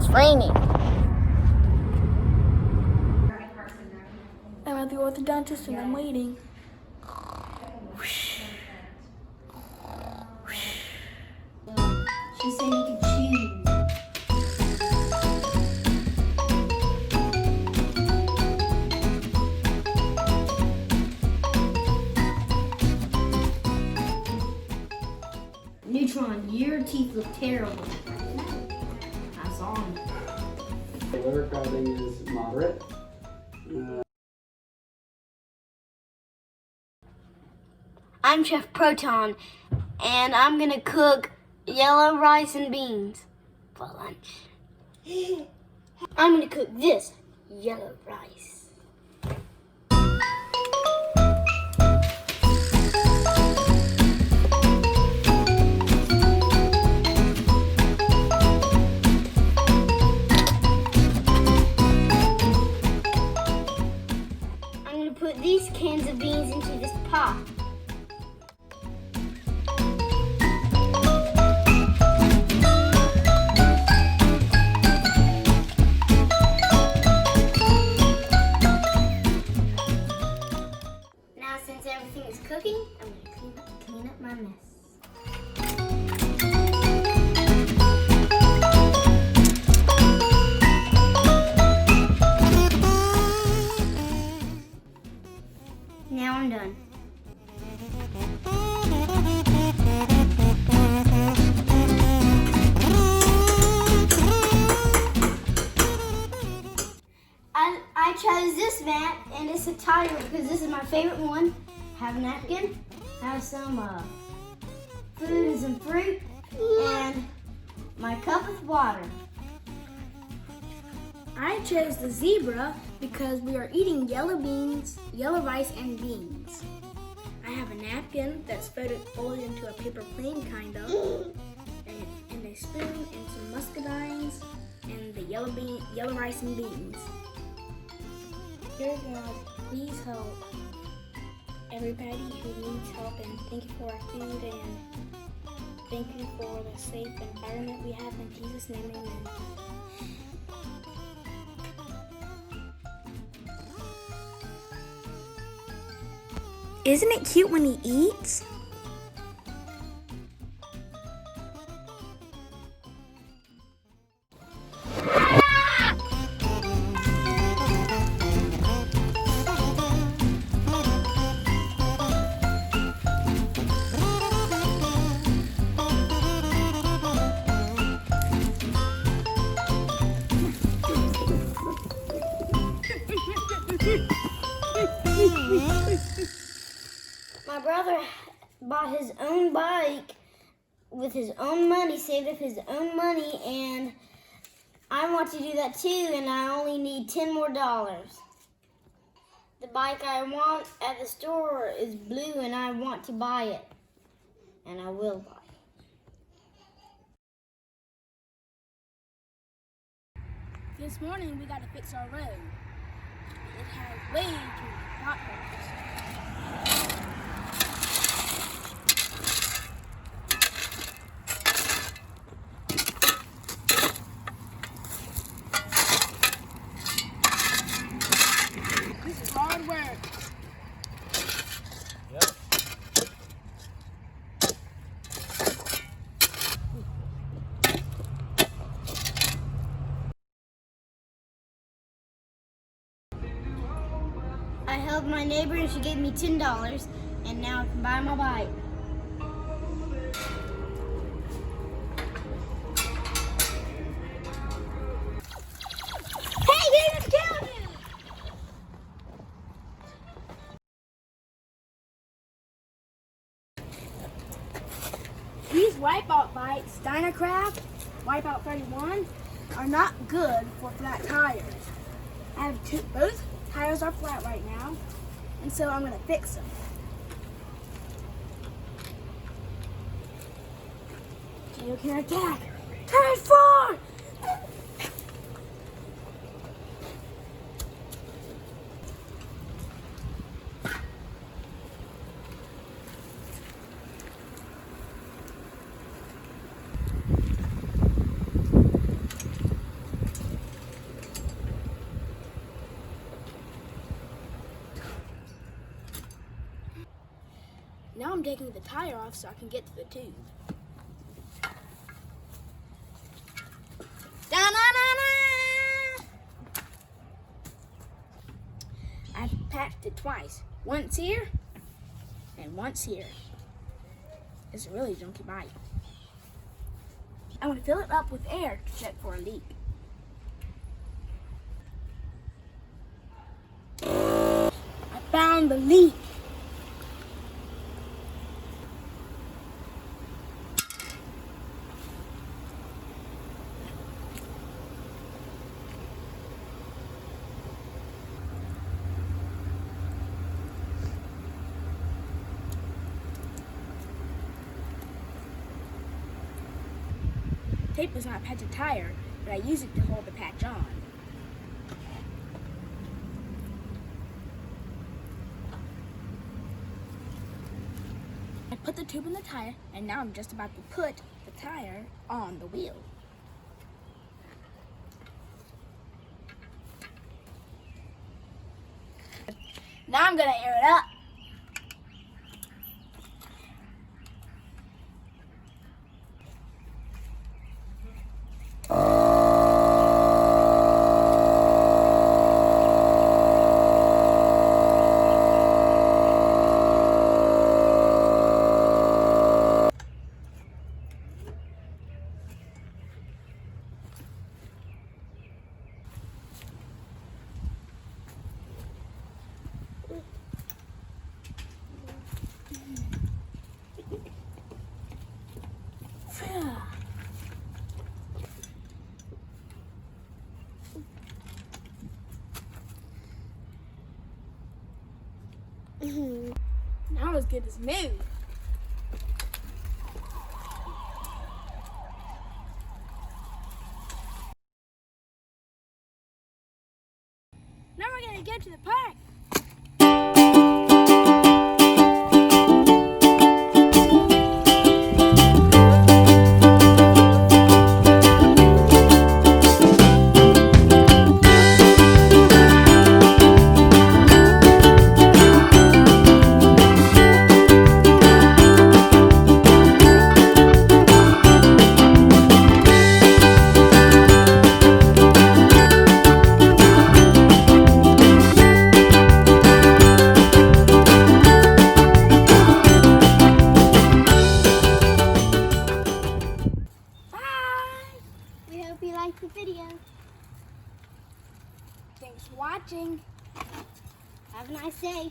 It's raining. I'm at the orthodontist and I'm waiting. She said you could choose. Neutron, your teeth look terrible. I saw them. The liver crowding is moderate. I'm Chef Proton, and I'm gonna cook yellow rice and beans for lunch. I'm gonna cook this yellow rice. I'm gonna put these cans of beans into this pot. Since everything is cooking, I'm going to clean up my mess. Now I'm done. I chose this mat, and it's a tire because this is my favorite one. Have a napkin, have some food and some fruit, and my cup with water. I chose the zebra because we are eating yellow rice and beans. I have a napkin that's folded into a paper plane kind of, and a spoon and some muscadines and the yellow rice and beans. Dear God, please help everybody who needs help, and thank you for our food, and thank you for the safe environment we have. In Jesus' name, amen. Isn't it cute when he eats? My brother bought his own bike with his own money, saved up his own money, and I want to do that too, and I only need $10 more. The bike I want at the store is blue, and I want to buy it, and I will buy it. This morning we got to fix our road. It has way too many potholes. This is hard work. Yep. I helped my neighbor and she gave me $10, and now I can buy my bike. Hey, get in the counter! These Wipeout bikes, Dynacraft, Wipeout 31, are not good for flat tires. I have both tires are flat right now, and so I'm going to fix them. Geo can attack! Turn 4! taking the tire off so I can get to the tube. Da-na-na-na! I've patched it twice. Once here and once here. It's a really junky bite. I want to fill it up with air to check for a leak. I found the leak. Tape was not a patch of tire, but I used it to hold the patch on. I put the tube in the tire, and now I'm just about to put the tire on the wheel. Now I'm gonna air it up. Now it's good as new. Now we're gonna go to the park. We hope you liked the video. Thanks for watching. Have a nice day.